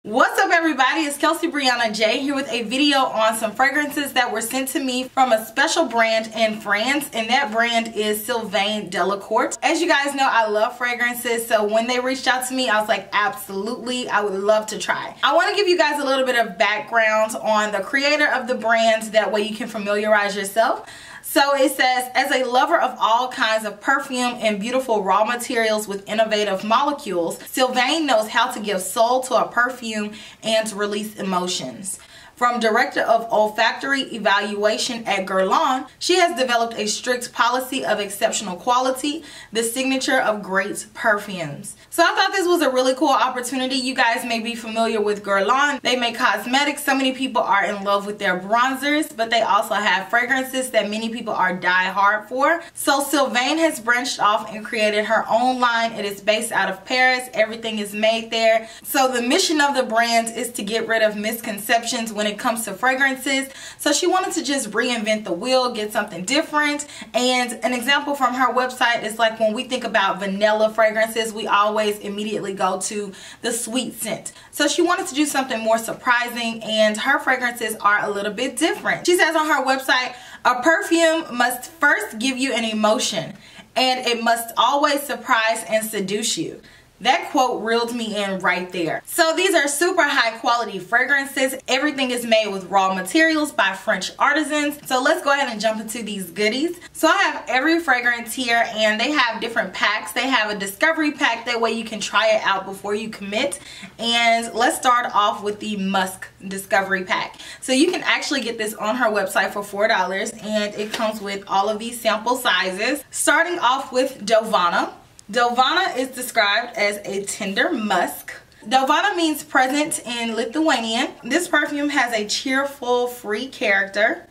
What's up everybody, it's Kelsey Brianna J here with a video on some fragrances that were sent to me from a special brand in France, and that brand is Sylvain Delacourt. As you guys know, I love fragrances, so when they reached out to me, I was like, absolutely, I would love to try. I want to give you guys a little bit of background on the creator of the brand, that way you can familiarize yourself. So it says, as a lover of all kinds of perfume and beautiful raw materials with innovative molecules, Sylvain knows how to give soul to a perfume and release emotions. From Director of Olfactory Evaluation at Guerlain, she has developed a strict policy of exceptional quality, the signature of great perfumes. So I thought this was a really cool opportunity. You guys may be familiar with Guerlain. They make cosmetics. So many people are in love with their bronzers, but they also have fragrances that many people are die-hard for. So Sylvain has branched off and created her own line. It is based out of Paris. Everything is made there. So the mission of the brand is to get rid of misconceptions when it comes to fragrances. So she wanted to just reinvent the wheel, get something different. And an example from her website is like when we think about vanilla fragrances, we always immediately go to the sweet scent. So she wanted to do something more surprising, and her fragrances are a little bit different. She says on her website, a perfume must first give you an emotion, and it must always surprise and seduce you. That quote reeled me in right there. So these are super high quality fragrances. Everything is made with raw materials by French artisans. So let's go ahead and jump into these goodies. So I have every fragrance here, and they have different packs. They have a discovery pack, that way you can try it out before you commit. And let's start off with the Musk discovery pack. So you can actually get this on her website for $4, and it comes with all of these sample sizes. Starting off with Delvana. Delvana is described as a tender musk. Delvana means present in Lithuanian. This perfume has a cheerful, free character.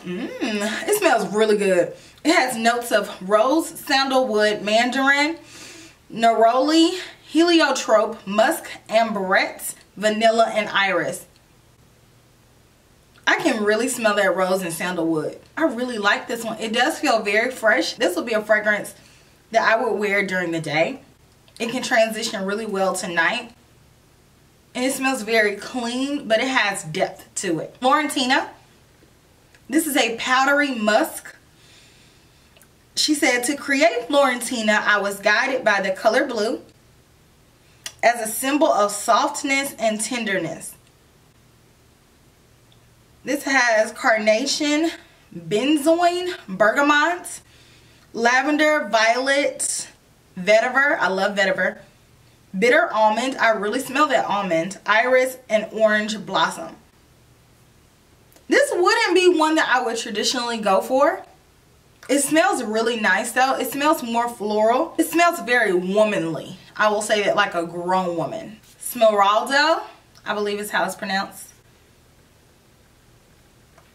It smells really good. It has notes of rose, sandalwood, mandarin, neroli, heliotrope, musk, amberette, vanilla, and iris. I can really smell that rose and sandalwood. I really like this one. It does feel very fresh. This will be a fragrance that I would wear during the day. It can transition really well to night. And it smells very clean, but it has depth to it. Florentina. This is a powdery musk. She said, to create Florentina, I was guided by the color blue as a symbol of softness and tenderness. This has carnation, benzoin, bergamot, lavender, violet, vetiver. I love vetiver. Bitter almond. I really smell that almond. Iris and orange blossom. This wouldn't be one that I would traditionally go for. It smells really nice though. It smells more floral. It smells very womanly. I will say that, like a grown woman. Smeraldo, I believe is how it's pronounced.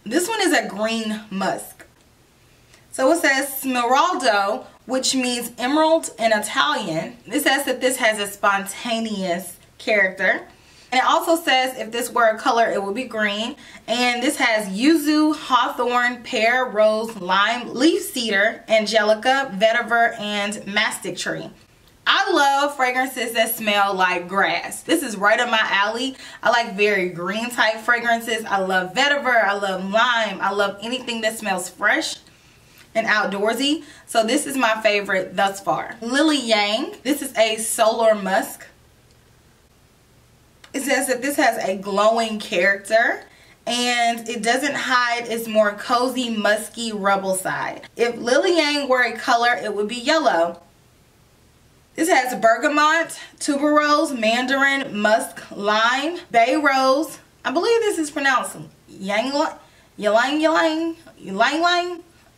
This one is a green musk. So it says Smeraldo, which means emerald in Italian. It says that this has a spontaneous character. And it also says if this were a color, it would be green. And this has yuzu, hawthorn, pear, rose, lime, leaf cedar, angelica, vetiver, and mastic tree. I love fragrances that smell like grass. This is right up my alley. I like very green type fragrances. I love vetiver. I love lime. I love anything that smells fresh and outdoorsy. So this is my favorite thus far. Lily Yang. This is a solar musk. It says that this has a glowing character, and it doesn't hide its more cozy, musky rebel side. If Lily Yang were a color, it would be yellow. This has bergamot, tuberose, mandarin, musk, lime, bay rose. I believe this is pronounced ylang. I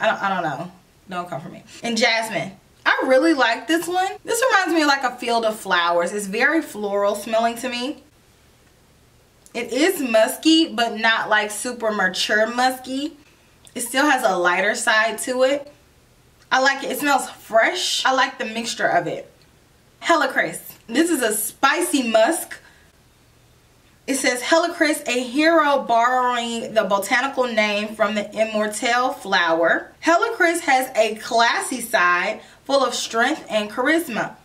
don't know. Don't come for me. And jasmine. I really like this one. This reminds me of like a field of flowers. It's very floral smelling to me. It is musky, but not like super mature musky. It still has a lighter side to it. I like it. It smells fresh. I like the mixture of it. Helichrys. This is a spicy musk. It says Helichrys, a hero borrowing the botanical name from the immortelle flower. Helichrys has a classy side full of strength and charisma.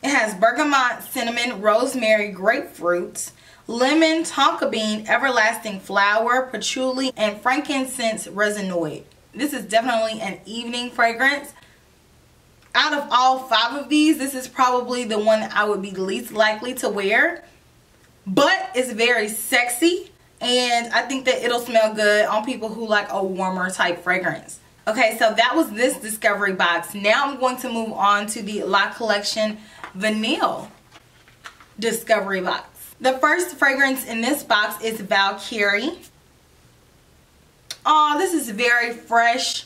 It has bergamot, cinnamon, rosemary, grapefruit, lemon, tonka bean, everlasting flower, patchouli, and frankincense resinoid. This is definitely an evening fragrance. Out of all 5 of these, this is probably the one that I would be least likely to wear. But it's very sexy, and I think that it'll smell good on people who like a warmer type fragrance. Okay, so that was this discovery box. Now I'm going to move on to the La Collection Vanille discovery box. The first fragrance in this box is Valkyrie. Oh, this is very fresh.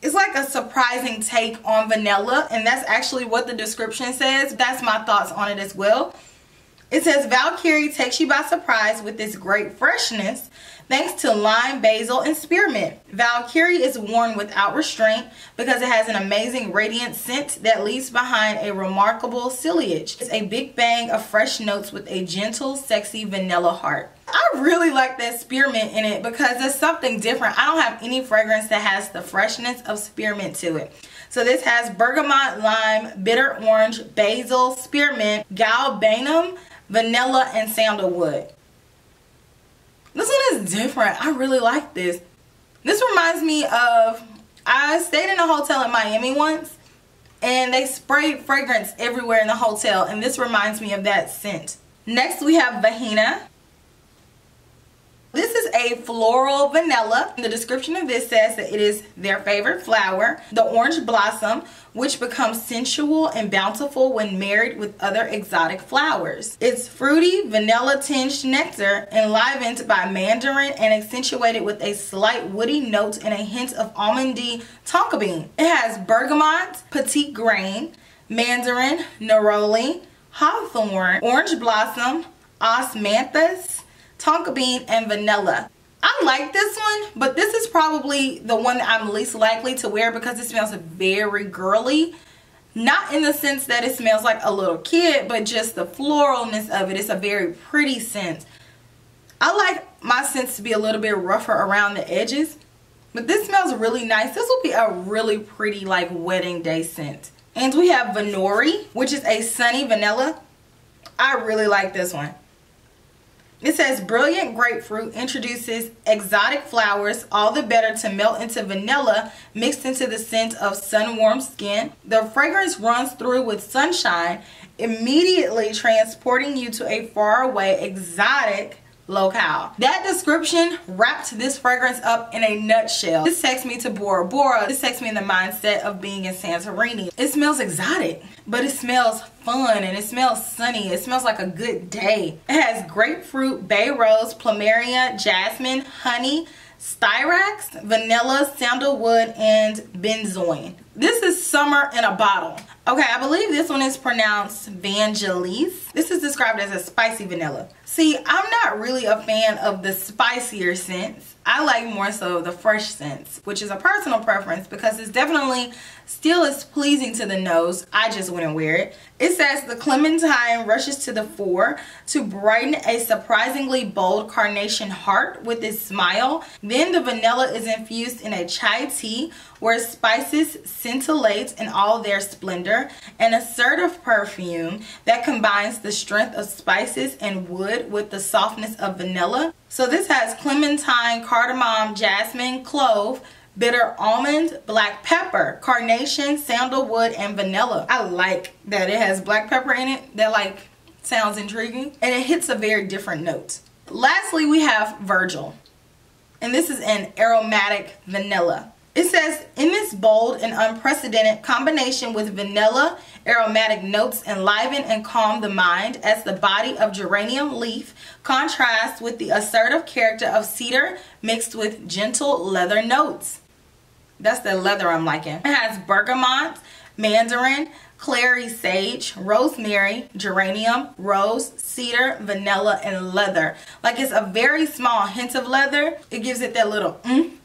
It's like a surprising take on vanilla, and that's actually what the description says. That's my thoughts on it as well. It says Valkyrie takes you by surprise with this great freshness thanks to lime, basil, and spearmint. Valkyrie is worn without restraint because it has an amazing radiant scent that leaves behind a remarkable sillage. It's a big bang of fresh notes with a gentle, sexy vanilla heart. I really like that spearmint in it because it's something different. I don't have any fragrance that has the freshness of spearmint to it. So this has bergamot, lime, bitter orange, basil, spearmint, galbanum, vanilla, and sandalwood. This one is different. I really like this. This reminds me of, I stayed in a hotel in Miami once, and they sprayed fragrance everywhere in the hotel, and this reminds me of that scent. Next we have Vahina. This is a floral vanilla. The description of this says that it is their favorite flower, the orange blossom, which becomes sensual and bountiful when married with other exotic flowers. It's fruity, vanilla-tinged nectar enlivened by mandarin and accentuated with a slight woody note and a hint of almondy tonka bean. It has bergamot, petite grain, mandarin, neroli, hawthorn, orange blossom, osmanthus, tonka bean, and vanilla. I like this one, but this is probably the one that I'm least likely to wear because it smells very girly. Not in the sense that it smells like a little kid, but just the floralness of it. It's a very pretty scent. I like my scents to be a little bit rougher around the edges, but this smells really nice. This will be a really pretty like wedding day scent. And we have Vanori, which is a sunny vanilla. I really like this one. It says brilliant grapefruit introduces exotic flowers, all the better to melt into vanilla mixed into the scent of sun-warmed skin. The fragrance runs through with sunshine, immediately transporting you to a faraway exotic locale. That description wrapped this fragrance up in a nutshell. This takes me to Bora Bora. This takes me in the mindset of being in Santorini. It smells exotic, but it smells fun and it smells sunny. It smells like a good day. It has grapefruit, bay rose, plumeria, jasmine, honey, styrax, vanilla, sandalwood, and benzoin. This is summer in a bottle. Okay, I believe this one is pronounced Vangelis. This is described as a spicy vanilla. See, I'm not really a fan of the spicier scents. I like more so the fresh scents, which is a personal preference because it's definitely still is pleasing to the nose. I just wouldn't wear it. It says the clementine rushes to the fore to brighten a surprisingly bold carnation heart with its smile. Then the vanilla is infused in a chai tea where spices scintillate in all their splendor, an assertive perfume that combines the strength of spices and wood with the softness of vanilla. So this has clementine, cardamom, jasmine, clove, bitter almond, black pepper, carnation, sandalwood, and vanilla. I like that it has black pepper in it. That like sounds intriguing, and it hits a very different note. Lastly, we have Virgil, and this is an aromatic vanilla. It says, in this bold and unprecedented combination with vanilla, aromatic notes enliven and calm the mind as the body of geranium leaf contrasts with the assertive character of cedar mixed with gentle leather notes. That's the leather I'm liking. It has bergamot, mandarin, clary sage, rosemary, geranium, rose, cedar, vanilla, and leather. Like it's a very small hint of leather. It gives it that little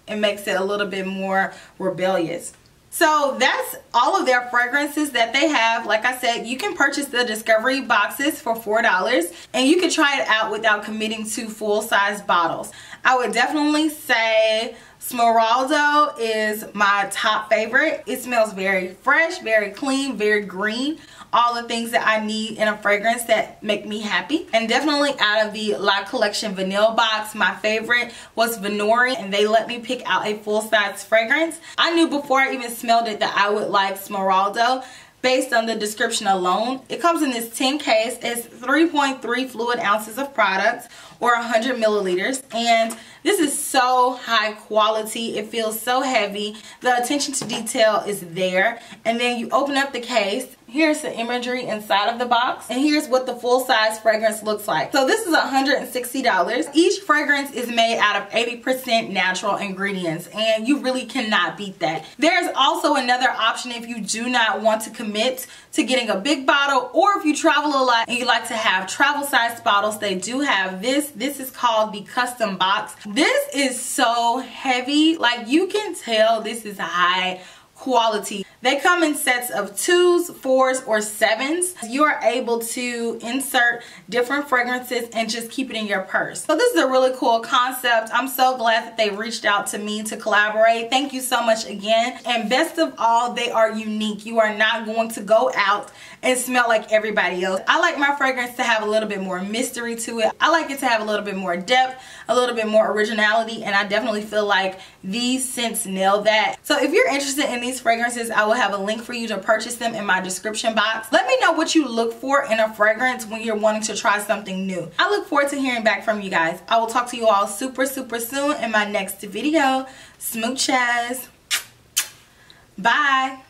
It makes it a little bit more rebellious. So that's all of their fragrances that they have. Like I said, you can purchase the discovery boxes for $4 and you can try it out without committing to full-size bottles. I would definitely say Smeraldo is my top favorite. It smells very fresh, very clean, very green. All the things that I need in a fragrance that make me happy. And definitely out of the La Collection Vanille box, my favorite was Venori, and they let me pick out a full-size fragrance. I knew before I even smelled it that I would like Smeraldo based on the description alone. It comes in this tin case. It's 3.3 fluid ounces of product, or 100 milliliters, and this is so high quality. It feels so heavy. The attention to detail is there. And then you open up the case. Here's the imagery inside of the box, and here's what the full-size fragrance looks like. So this is $160. Each fragrance is made out of 80% natural ingredients, and you really cannot beat that. There's also another option if you do not want to commit to getting a big bottle, or if you travel a lot and you like to have travel-sized bottles. They do have this. This is called the custom box. This is so heavy. Like, you can tell this is high quality. They come in sets of 2s, 4s, or 7s. You are able to insert different fragrances and just keep it in your purse. So this is a really cool concept. I'm so glad that they reached out to me to collaborate. Thank you so much again. And best of all, they are unique. You are not going to go out and smell like everybody else. I like my fragrance to have a little bit more mystery to it. I like it to have a little bit more depth, a little bit more originality, and I definitely feel like these scents nail that. So if you're interested in these fragrances, I will have a link for you to purchase them in my description box. Let me know what you look for in a fragrance when you're wanting to try something new. I look forward to hearing back from you guys. I will talk to you all super soon in my next video. Smooches. Bye.